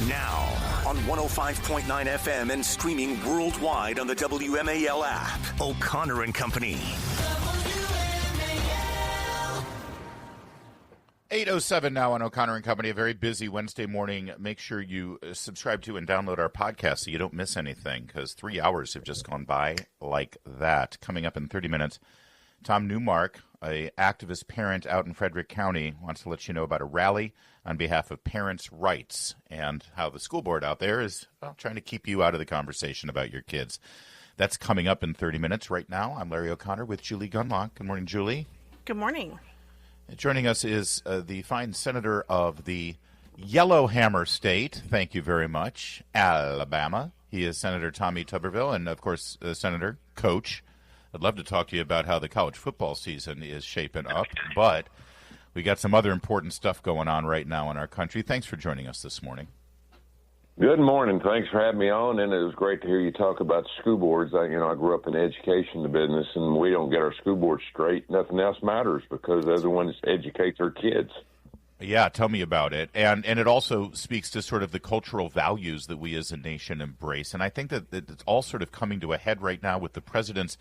Now, on 105.9 FM and streaming worldwide on the WMAL app, O'Connor and Company. 8:07 now on O'Connor and Company. A very busy Wednesday morning. Make sure you subscribe to and download our podcast so you don't miss anything, because 3 hours have just gone by like that. Coming up in 30 minutes, Tom Neumark, an activist parent out in Frederick County, wants to let you know about a rally on behalf of parents' rights and how the school board out there is trying to keep you out of the conversation about your kids. That's coming up in 30 minutes. Right now, I'm Larry O'Connor with Julie Gunlock. Good morning, Julie. Good morning. Joining us is the fine senator of the Yellowhammer State, thank you very much, Alabama. He is Senator Tommy Tuberville, and, of course, Senator, Coach. I'd love to talk to you about how the college football season is shaping up, but we got some other important stuff going on right now in our country. Thanks for joining us this morning. Good morning. Thanks for having me on, and it was great to hear you talk about school boards. I grew up in education, the business, and we don't get our school board straight. Nothing else matters because they're the ones that educate their kids. Yeah, tell me about it. And it also speaks to sort of the cultural values that we as a nation embrace. And I think that it's all sort of coming to a head right now with the president's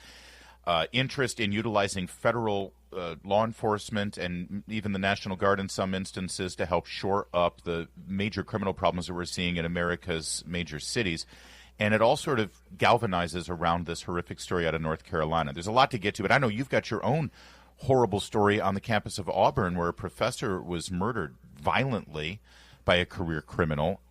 interest in utilizing federal law enforcement and even the National Guard in some instances to help shore up the major criminal problems that we're seeing in America's major cities. And it all sort of galvanizes around this horrific story out of North Carolina. There's a lot to get to, but I know you've got your own horrible story on the campus of Auburn where a professor was murdered violently by a career criminal.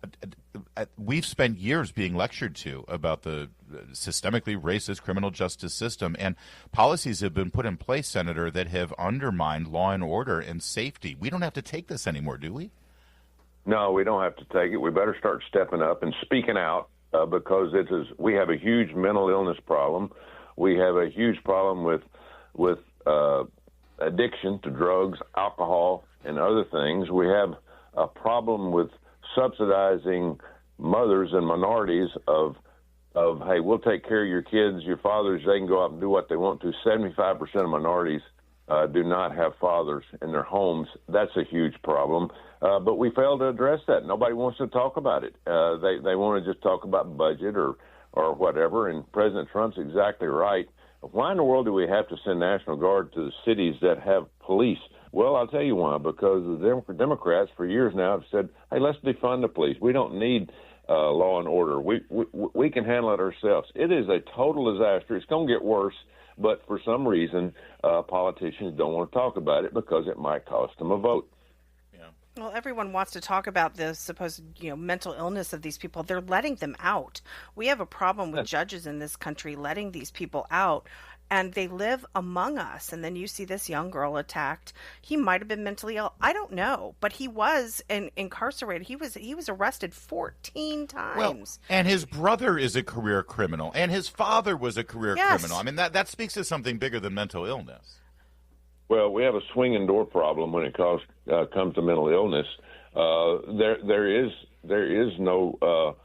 We've spent years being lectured to about the systemically racist criminal justice system, and policies have been put in place, Senator, that have undermined law and order and safety. We don't have to take this anymore, do we? No, we don't have to take it. We better start stepping up and speaking out because we have a huge mental illness problem. We have a huge problem with addiction to drugs, alcohol, and other things. We have a problem with subsidizing mothers and minorities of hey, we'll take care of your kids, your fathers, they can go out and do what they want to. 75% of minorities do not have fathers in their homes. That's a huge problem. But we fail to address that. Nobody wants to talk about it. They want to just talk about budget or whatever, and President Trump's exactly right. Why in the world do we have to send National Guard to the cities that have police? Well, I'll tell you why. Because the Democrats for years now have said, hey, let's defund the police. We don't need law and order. We can handle it ourselves. It is a total disaster. It's going to get worse, but for some reason, politicians don't want to talk about it because it might cost them a vote. Well, everyone wants to talk about the supposed, mental illness of these people. They're letting them out. We have a problem with judges in this country letting these people out, and they live among us. And then you see this young girl attacked. He might have been mentally ill. I don't know, but he was incarcerated. He was arrested 14 times. Well, and his brother is a career criminal, and his father was a career criminal. I mean, that speaks to something bigger than mental illness. Well, we have a swinging door problem when it comes to mental illness. There is no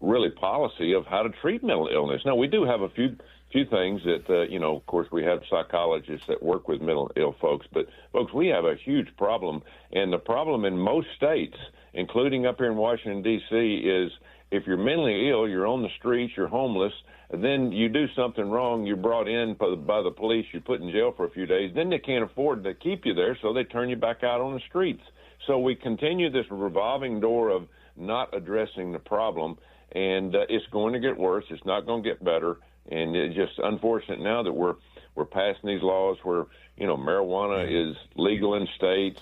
really policy of how to treat mental illness. Now, we do have a few things that of course, we have psychologists that work with mental ill folks. But folks, we have a huge problem, and the problem in most states, including up here in Washington D.C., is if you're mentally ill, you're on the streets, you're homeless. Then you do something wrong, you're brought in by the police, you're put in jail for a few days, then they can't afford to keep you there, so they turn you back out on the streets. So we continue this revolving door of not addressing the problem, and it's going to get worse. It's not going to get better, and it's just unfortunate now that we're passing these laws where, marijuana is legal in states.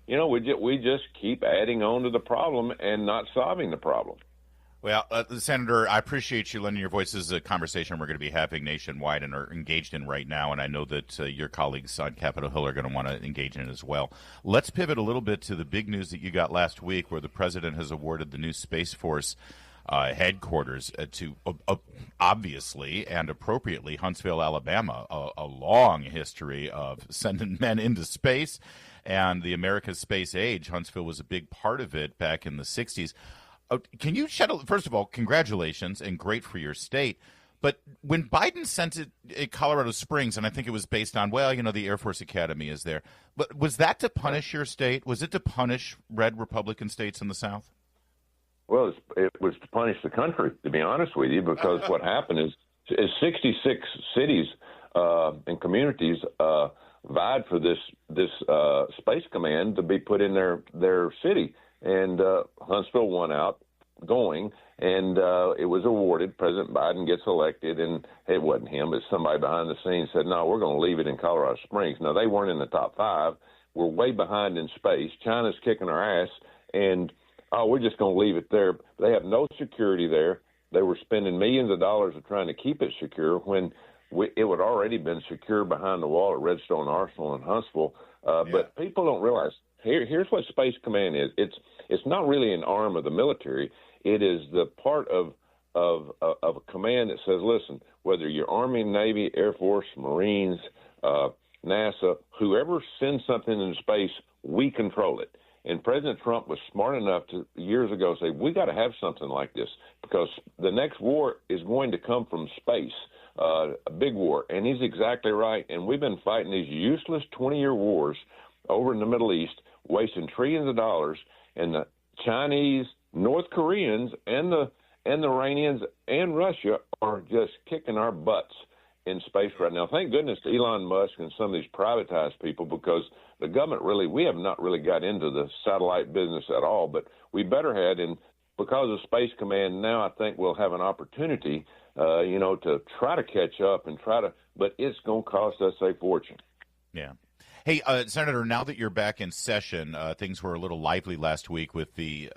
We just keep adding on to the problem and not solving the problem. Well, Senator, I appreciate you lending your voice. This is a conversation we're going to be having nationwide and are engaged in right now, and I know that your colleagues on Capitol Hill are going to want to engage in it as well. Let's pivot a little bit to the big news that you got last week where the president has awarded the new Space Force headquarters to, obviously and appropriately, Huntsville, Alabama, a long history of sending men into space and the America's space age. Huntsville was a big part of it back in the 60s. Can you first of all, congratulations and great for your state. But when Biden sent it at Colorado Springs, and I think it was based on, the Air Force Academy is there. But was that to punish your state? Was it to punish red Republican states in the South? Well, it was to punish the country, to be honest with you, because what happened is 66 cities and communities vied for this Space Command to be put in their city, and Huntsville won out going, and it was awarded. President Biden gets elected, and it wasn't him, but somebody behind the scenes said, no, we're going to leave it in Colorado Springs. Now, they weren't in the top 5. We're way behind in space. China's kicking our ass, and we're just going to leave it there. They have no security there. They were spending millions of dollars of trying to keep it secure when it would already been secure behind the wall at Redstone Arsenal in Huntsville. But people don't realize, here's what Space Command is. It's not really an arm of the military. It is the part of a command that says, listen, whether you're Army, Navy, Air Force, Marines, NASA, whoever sends something into space, we control it. And President Trump was smart enough to years ago say, we got to have something like this because the next war is going to come from space, a big war. And he's exactly right. And we've been fighting these useless 20-year wars over in the Middle East, wasting trillions of dollars. And the Chinese, North Koreans, and the Iranians and Russia are just kicking our butts in space right now. Thank goodness to Elon Musk and some of these privatized people, because the government we have not really got into the satellite business at all, but we better had. And because of Space Command, now I think we'll have an opportunity, to try to catch up and but it's going to cost us a fortune. Yeah. Hey, Senator, now that you're back in session, things were a little lively last week with the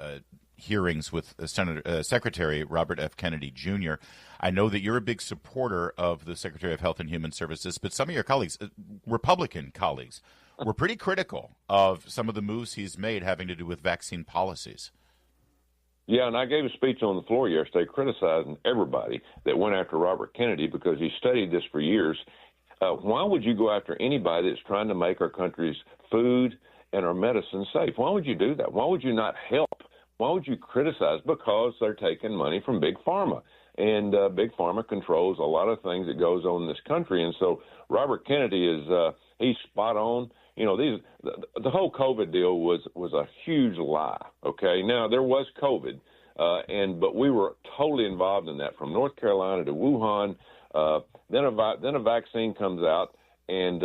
hearings with Secretary Robert F. Kennedy Jr. I know that you're a big supporter of the Secretary of Health and Human Services, but some of your colleagues, Republican colleagues, were pretty critical of some of the moves he's made having to do with vaccine policies. Yeah, and I gave a speech on the floor yesterday criticizing everybody that went after Robert Kennedy because he studied this for years. Why would you go after anybody that's trying to make our country's food and our medicine safe? Why would you do that? Why would you not help? Why would you criticize? Because they're taking money from Big Pharma, and Big Pharma controls a lot of things that goes on in this country. And so Robert Kennedy he's spot on. The whole COVID deal was a huge lie. Okay, now there was COVID, but we were totally involved in that from North Carolina to Wuhan. Then a vaccine comes out, and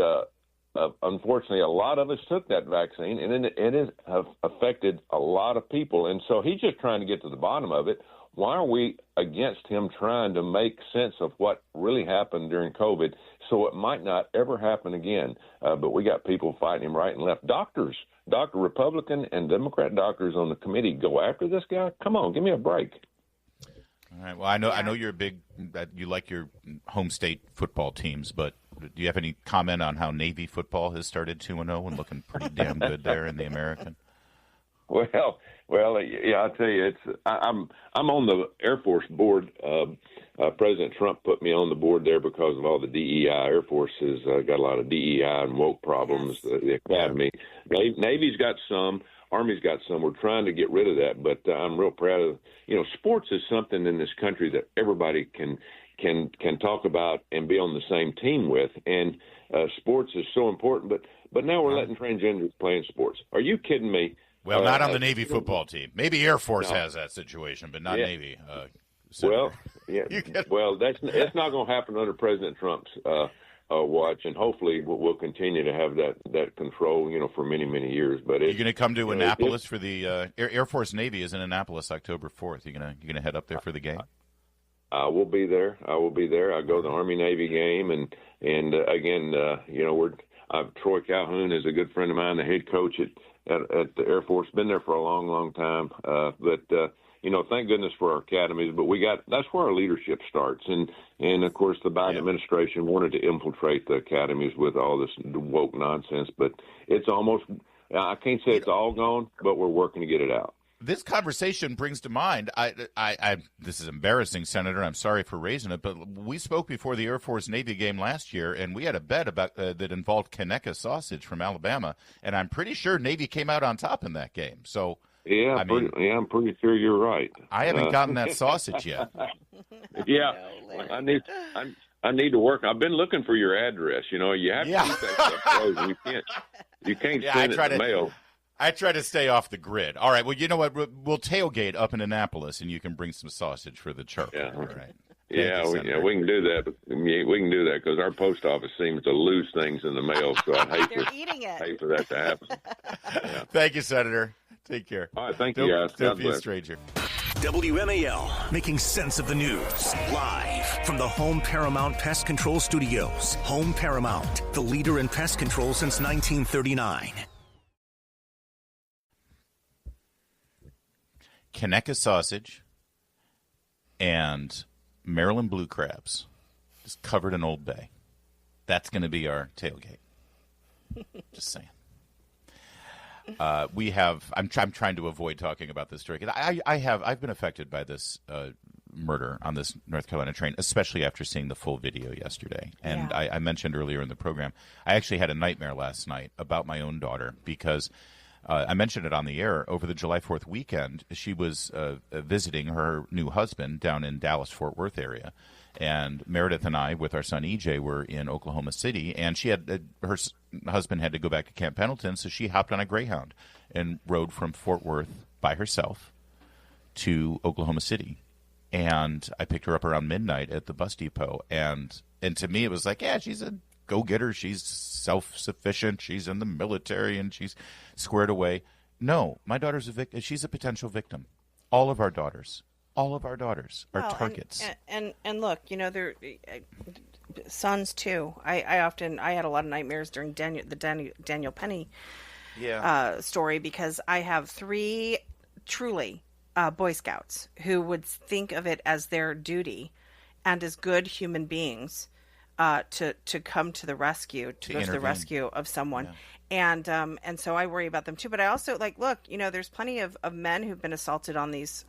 unfortunately, a lot of us took that vaccine, and it has affected a lot of people. And so he's just trying to get to the bottom of it. Why are we against him trying to make sense of what really happened during COVID so it might not ever happen again? But we got people fighting him right and left. Republican and Democrat doctors on the committee go after this guy? Come on, give me a break. All right. Well, I know you're you like your home state football teams, but do you have any comment on how Navy football has started 2-0 and looking pretty damn good there in the American? Well, yeah, I'll tell you, I'm on the Air Force board. President Trump put me on the board there because of all the DEI. Air Force has got a lot of DEI and woke problems. The Academy, Navy's got some. Army's got some. We're trying to get rid of that, but I'm real proud of. Sports is something in this country that everybody can talk about and be on the same team with, and sports is so important. But now we're letting transgenders play in sports. Are you kidding me? Well, not on the Navy football team. Maybe Air Force has that situation, but not Navy. Well, yeah. Well, it's not going to happen under President Trump's watch, and hopefully we'll continue to have that control, for many, many years. But you're going to come to Annapolis for the Air Force Navy is in Annapolis October 4th. You're going to head up there for the game. I will be there. I go to the Army Navy game, and again, Troy Calhoun is a good friend of mine, the head coach at the Air Force. Been there for a long, long time. But thank goodness for our academies. But that's where our leadership starts. And of course, the Biden administration wanted to infiltrate the academies with all this woke nonsense. But it's almost, I can't say it's all gone, but we're working to get it out. This conversation brings to mind, this is embarrassing, Senator. I'm sorry for raising it, but we spoke before the Air Force Navy game last year, and we had a bet about that involved Conecuh sausage from Alabama, and I'm pretty sure Navy came out on top in that game. So I'm pretty sure you're right. I haven't gotten that sausage yet. Yeah, I need to work. I've been looking for your address. You have to keep that stuff frozen. You can't send it in the mail. I try to stay off the grid. All right. Well, you know what? We'll tailgate up in Annapolis, and you can bring some sausage for the charcoal. Yeah. All right. We can do that. We can do that because our post office seems to lose things in the mail. So I'd hate for that to happen. Yeah. Thank you, Senator. Take care. All right. Thank you, guys. Don't be a stranger. WMAL, making sense of the news. Live from the Home Paramount Pest Control Studios. Home Paramount, the leader in pest control since 1939. Conecuh sausage and Maryland blue crabs, just covered in Old Bay. That's going to be our tailgate. Just saying. I'm trying to avoid talking about this story because I've been affected by this murder on this North Carolina train, especially after seeing the full video yesterday. And yeah. I mentioned earlier in the program, I actually had a nightmare last night about my own daughter because I mentioned it on the air. Over the July 4th weekend, she was visiting her new husband down in Dallas-Fort Worth area. And Meredith and I, with our son EJ, were in Oklahoma City, and she had her husband had to go back to Camp Pendleton, so she hopped on a Greyhound and rode from Fort Worth by herself to Oklahoma City. And I picked her up around midnight at the bus depot, and to me it was like, yeah, she's a go-getter, she's self-sufficient, she's in the military, and she's squared away. No, my daughter's a victim. She's a potential victim. All of our daughters are targets. And look, they're sons too. I had a lot of nightmares during the Daniel Penny story because I have 3 truly Boy Scouts who would think of it as their duty and as good human beings to come to the rescue, to go to the rescue of someone. Yeah. And so I worry about them too. But I also look, there's plenty of men who've been assaulted on these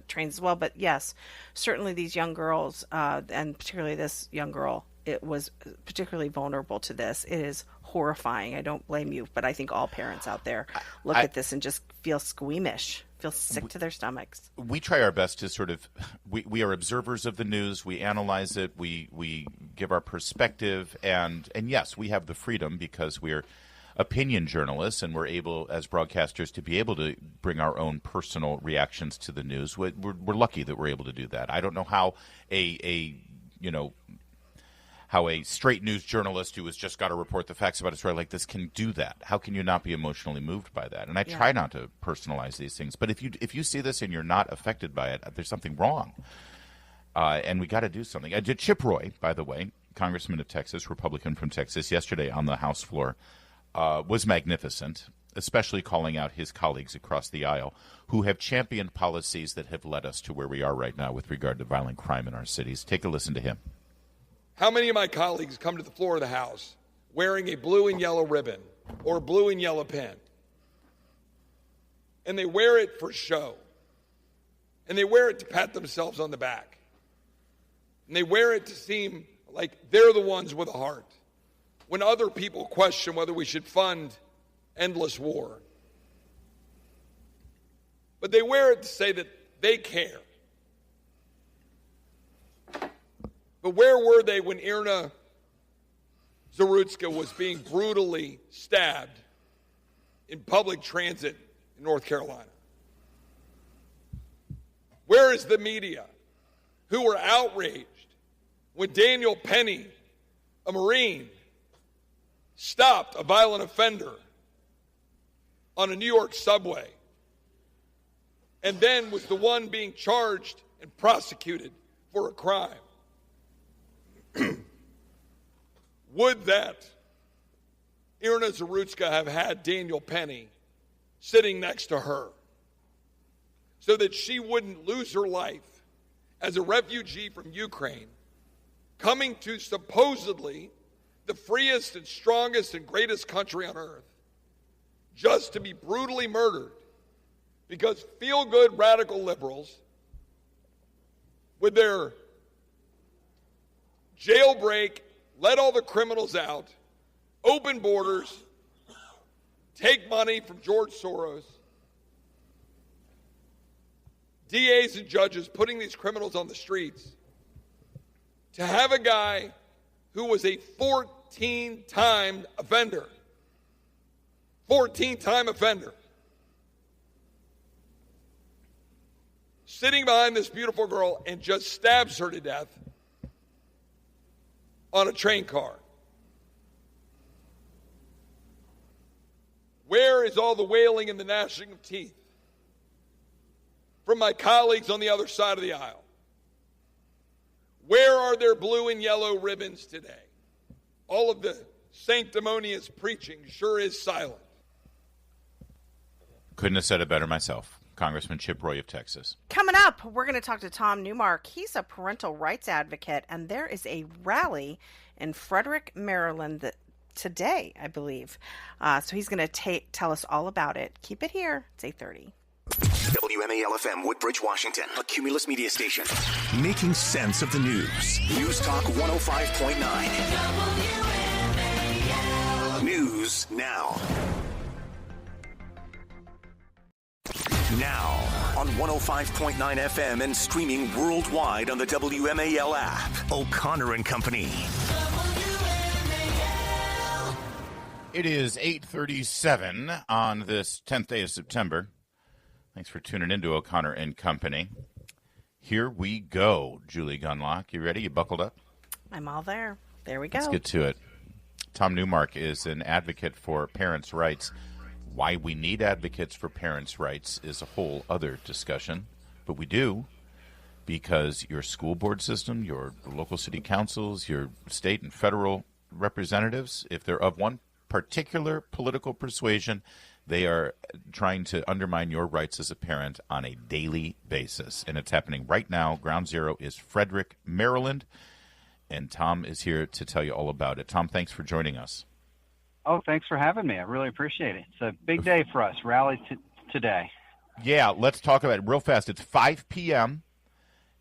trains as well. But yes, certainly these young girls, and particularly this young girl, it was particularly vulnerable to this. It is horrifying. I don't blame you, but I think all parents out there look at this and just feel squeamish, feel sick to their stomachs. We try our best to sort of, we are observers of the news. We analyze it. We give our perspective. And yes, we have the freedom because we're opinion journalists and we're able, as broadcasters, to be able to bring our own personal reactions to the news. We're lucky that we're able to do that. I don't know how how a straight news journalist who has just got to report the facts about a story like this can do that. How can you not be emotionally moved by that? And I try not to personalize these things. But if you see this and you're not affected by it, there's something wrong. And we got to do something. Chip Roy, by the way, Congressman of Texas, Republican from Texas, yesterday on the House floor was magnificent, especially calling out his colleagues across the aisle who have championed policies that have led us to where we are right now with regard to violent crime in our cities. Take a listen to him. How many of my colleagues come to the floor of the House wearing a blue and yellow ribbon or a blue and yellow pin? And they wear it for show. And they wear it to pat themselves on the back. And they wear it to seem like they're the ones with a heart. When other people question whether we should fund endless war. But they wear it to say that they care. But where were they when Irna Zarutska was being brutally stabbed in public transit in North Carolina? Where is the media who were outraged when Daniel Penny, a Marine, stopped a violent offender on a New York subway and then was the one being charged and prosecuted for a crime? Would that Irna Zarutska have had Daniel Penny sitting next to her so that she wouldn't lose her life as a refugee from Ukraine, coming to supposedly the freest and strongest and greatest country on earth, just to be brutally murdered because feel-good radical liberals with their jailbreak, let all the criminals out, open borders, take money from George Soros, DAs and judges putting these criminals on the streets, to have a guy who was a 14-time offender, 14-time offender, sitting behind this beautiful girl and just stabs her to death on a train car. Where is all the wailing and the gnashing of teeth from my colleagues on the other side of the aisle? Where are their blue and yellow ribbons today? All of the sanctimonious preaching sure is silent. Couldn't have said it better myself. Congressman Chip Roy of Texas. Coming up, we're going to talk to Tom Neumark. He's a parental rights advocate, and there is a rally in Frederick, Maryland today, I believe. So he's going to tell us all about it. Keep it here. It's 8:30. WMAL-FM, Woodbridge, Washington, a Cumulus media station. Making sense of the news. News Talk 105.9. News now. Now on 105.9 FM and streaming worldwide on the WMAL app. O'Connor and Company. It is 8:37 on this 10th day of September. Thanks for tuning in to O'Connor and Company. Here we go, Julie Gunlock. You ready? You buckled up? I'm all there. There we go. Let's get to it. Tom Neumark is an advocate for parents' rights. Why we need advocates for parents' rights is a whole other discussion, but we do because your school board system, your local city councils, your state and federal representatives, if they're of one particular political persuasion, they are trying to undermine your rights as a parent on a daily basis. And it's happening right now. Ground zero is Frederick, Maryland. And Tom is here to tell you all about it. Tom, thanks for joining us. Oh, thanks for having me. I really appreciate it. It's a big day for us. Rally today. Yeah, let's talk about it real fast. It's 5 p.m.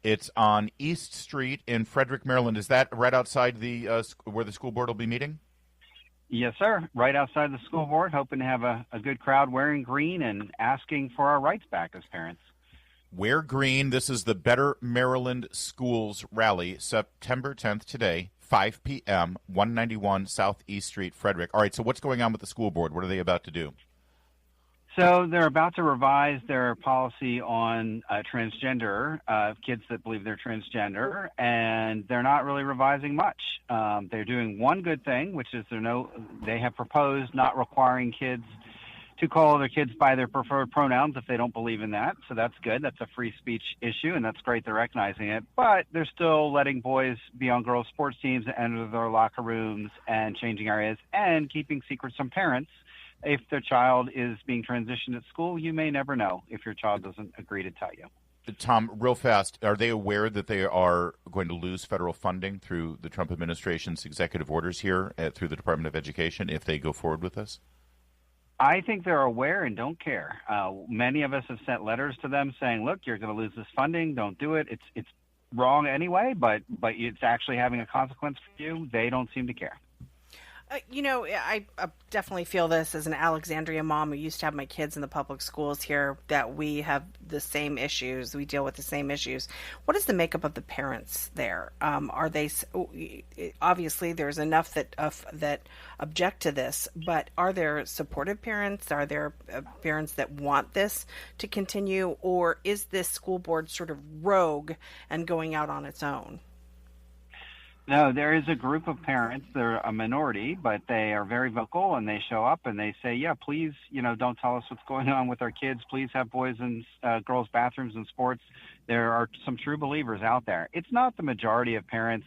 It's on East Street in Frederick, Maryland. Is that right outside the where the school board will be meeting? Yes, sir. Right outside the school board, hoping to have a good crowd wearing green and asking for our rights back as parents. Wear green. This is the Better Maryland Schools Rally, September 10th today, 5 p.m., 191 South East Street, Frederick. All right, so what's going on with the school board? What are they about to do? So they're about to revise their policy on transgender, kids that believe they're transgender, and they're not really revising much. They're doing one good thing, which is they have proposed not requiring kids to call their kids by their preferred pronouns if they don't believe in that. So that's good. That's a free speech issue, and that's great they're recognizing it. But they're still letting boys be on girls' sports teams, enter their locker rooms, and changing areas, and keeping secrets from parents. If their child is being transitioned at school, you may never know if your child doesn't agree to tell you. Tom, real fast, are they aware that they are going to lose federal funding through the Trump administration's executive orders here through the Department of Education if they go forward with this? I think they're aware and don't care. Many of us have sent letters to them saying, look, you're going to lose this funding. Don't do it. It's wrong anyway, but it's actually having a consequence for you. They don't seem to care. I definitely feel this as an Alexandria mom who used to have my kids in the public schools here, that we have the same issues. We deal with the same issues. What is the makeup of the parents there? Are they, obviously there's enough that object to this, but are there supportive parents? Are there parents that want this to continue? Or is this school board sort of rogue and going out on its own? No, there is a group of parents. They're a minority, but they are very vocal, and they show up and they say, yeah, please, don't tell us what's going on with our kids. Please have boys and girls bathrooms and sports. There are some true believers out there. It's not the majority of parents,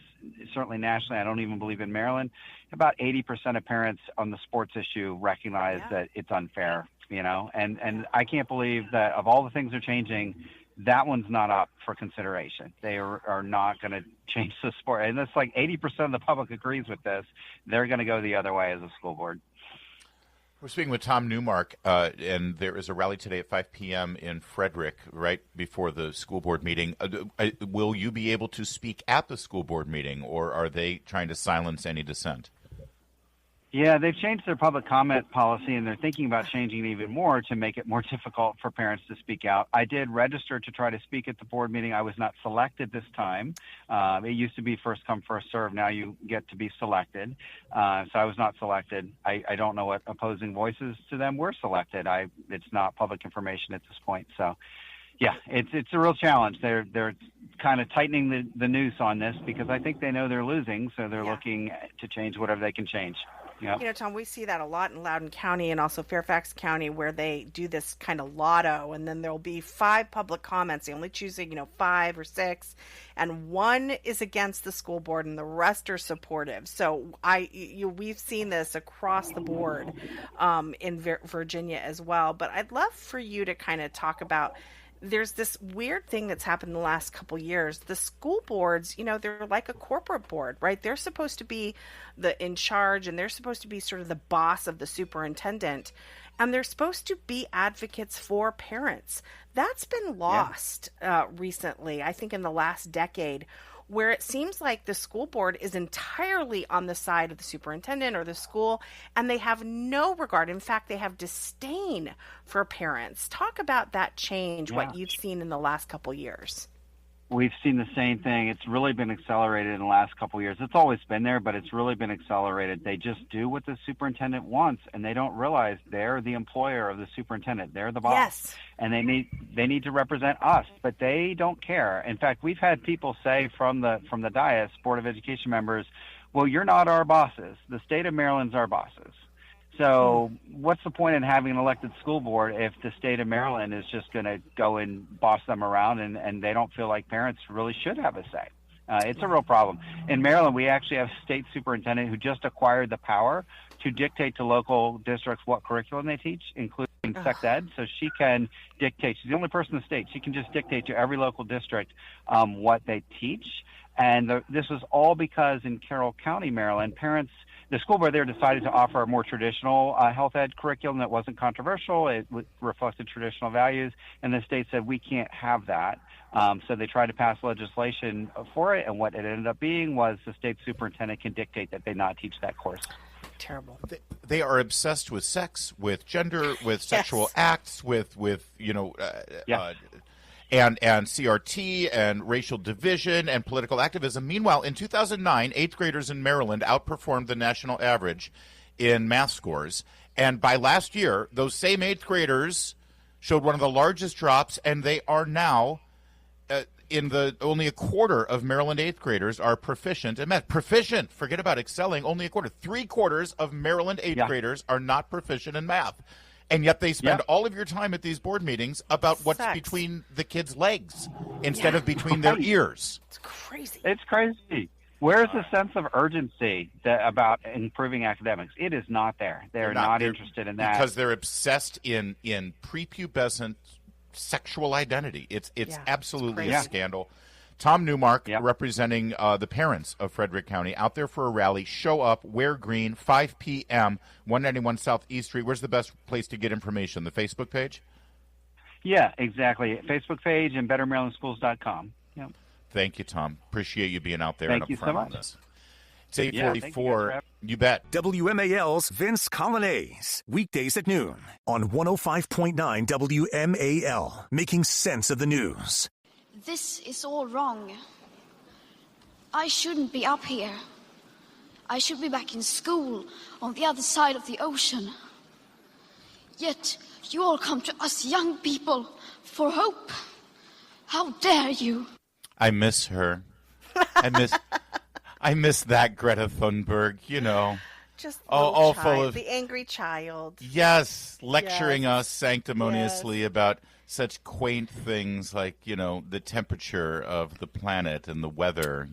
certainly nationally. I don't even believe in Maryland. About 80% of parents on the sports issue recognize that it's unfair, and I can't believe that of all the things they're changing, that one's not up for consideration. They are not going to change the sport. And it's like 80% of the public agrees with this. They're going to go the other way as a school board. We're speaking with Tom Neumark, and there is a rally today at 5 p.m. in Frederick, right before the school board meeting. Will you be able to speak at the school board meeting, or are they trying to silence any dissent? Yeah, they've changed their public comment policy, and they're thinking about changing it even more to make it more difficult for parents to speak out. I did register to try to speak at the board meeting. I was not selected this time. It used to be first come, first serve. Now you get to be selected. So I was not selected. I don't know what opposing voices to them were selected. It's not public information at this point. So, yeah, it's a real challenge. They're kind of tightening the noose on this because I think they know they're losing, so they're looking to change whatever they can change. Yep. You know, Tom, we see that a lot in Loudoun County and also Fairfax County where they do this kind of lotto, and then there'll be 5 public comments. They only choose, 5 or 6, and 1 is against the school board and the rest are supportive. So we've seen this across the board in Virginia as well. But I'd love for you to kind of talk about, there's this weird thing that's happened in the last couple of years. The school boards, they're like a corporate board, right? They're supposed to be in charge, and they're supposed to be sort of the boss of the superintendent, and they're supposed to be advocates for parents. That's been lost recently, I think in the last decade, where it seems like the school board is entirely on the side of the superintendent or the school, and they have no regard. In fact, they have disdain for parents. Talk about that change, what you've seen in the last couple years. We've seen the same thing. It's really been accelerated in the last couple of years. It's always been there, but it's really been accelerated. They just do what the superintendent wants, and they don't realize they're the employer of the superintendent. They're the boss. Yes. And they need to represent us, but they don't care. In fact, we've had people say from the dais, Board of Education members, well, you're not our bosses. The state of Maryland's our bosses. So what's the point in having an elected school board if the state of Maryland is just going to go and boss them around and they don't feel like parents really should have a say? It's a real problem. In Maryland, we actually have a state superintendent who just acquired the power to dictate to local districts what curriculum they teach, including sex ed. So she can dictate. She's the only person in the state. She can just dictate to every local district what they teach. And this was all because in Carroll County, Maryland, the school board there decided to offer a more traditional health ed curriculum that wasn't controversial. It reflected traditional values, and the state said, we can't have that. So they tried to pass legislation for it, and what it ended up being was the state superintendent can dictate that they not teach that course. Terrible. They are obsessed with sex, with gender, with sexual acts, with and CRT and racial division and political activism. Meanwhile, in 2009, 8th graders in Maryland outperformed the national average in math scores. And by last year, those same 8th graders showed one of the largest drops, and they are now only a quarter of Maryland 8th graders are proficient in math. Proficient, forget about excelling, only a quarter. 3/4 of Maryland 8th graders are not proficient in math. And yet they spend all of your time at these board meetings about what's between the kids' legs instead of between their ears. It's crazy. It's crazy. Where's the sense of urgency about improving academics? It is not there. They're not interested in that. Because they're obsessed in prepubescent sexual identity. It's absolutely a scandal. Tom Neumark, representing the parents of Frederick County, out there for a rally. Show up, wear green, 5 p.m., 191 South East Street. Where's the best place to get information? The Facebook page? Yeah, exactly. Facebook page and bettermarylandschools.com. Yep. Thank you, Tom. Appreciate you being out there. Thank you so much. On this. It's 8:44. You bet. WMAL's Vince Colonnese, weekdays at noon on 105.9 WMAL, making sense of the news. This is all wrong. I shouldn't be up here. I should be back in school on the other side of the ocean. Yet you all come to us young people for hope. How dare you? I miss her. I miss that Greta Thunberg, Just all full of the angry child. Yes, lecturing us sanctimoniously about such quaint things like, the temperature of the planet and the weather,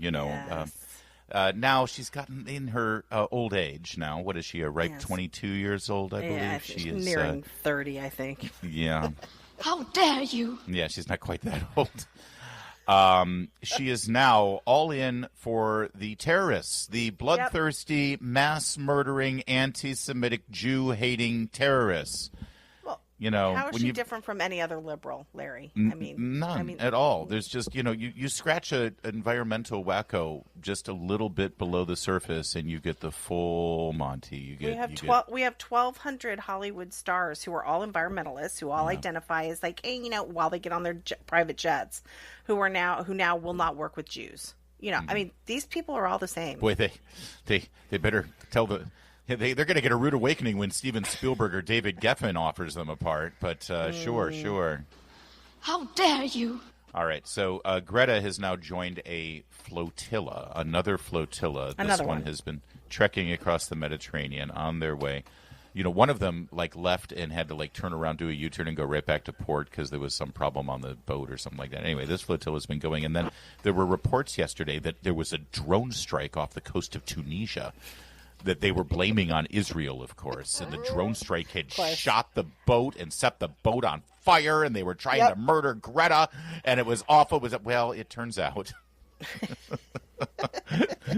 now she's gotten in her old age now. What is she, a ripe 22 years old, I believe? She is nearing 30, I think. Yeah. How dare you? Yeah, she's not quite that old. She is now all in for the terrorists, the bloodthirsty, mass-murdering, anti-Semitic, Jew-hating terrorists. Well, You know, how is she different from any other liberal, Larry? None at all. There's just, you scratch an environmental wacko just a little bit below the surface, and you get the full Monty. We have 1,200 Hollywood stars who are all environmentalists, who all identify as like, hey, while they get on their private jets, who now will not work with Jews. These people are all the same. Boy, they better tell the. They're going to get a rude awakening when Steven Spielberg or David Geffen offers them a part, but sure. How dare you? All right, so Greta has now joined a flotilla, another flotilla. This one has been trekking across the Mediterranean on their way. One of them left and had to turn around, do a U-turn, and go right back to port because there was some problem on the boat or something like that. Anyway, this flotilla has been going, and then there were reports yesterday that there was a drone strike off the coast of Tunisia that they were blaming on Israel, of course. And the drone strike had shot the boat and set the boat on fire, and they were trying to murder Greta, and it was awful. It turns out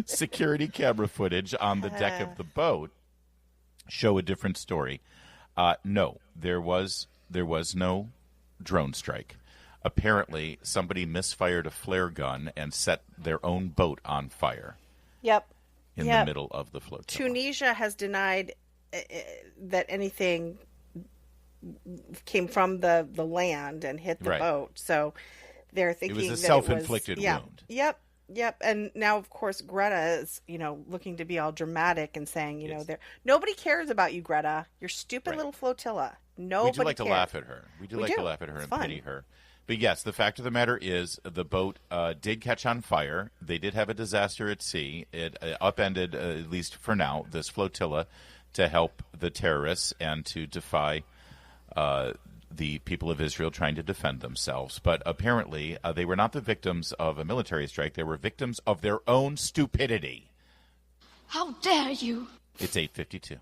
security camera footage on the deck of the boat show a different story. No, there was no drone strike. Apparently, somebody misfired a flare gun and set their own boat on fire. Yep. In the middle of the flotilla. Tunisia has denied that anything came from the land and hit the boat. So they're thinking it was a self-inflicted wound. Yep. And now, of course, Greta is, looking to be all dramatic and saying, nobody cares about you, Greta. Your stupid little flotilla. Nobody We do like cares. to laugh at her. We do like to laugh at her and pity her. But yes, the fact of the matter is the boat did catch on fire. They did have a disaster at sea. It upended, at least for now, this flotilla to help the terrorists and to defy the people of Israel trying to defend themselves. But apparently they were not the victims of a military strike. They were victims of their own stupidity. How dare you? It's 8:52.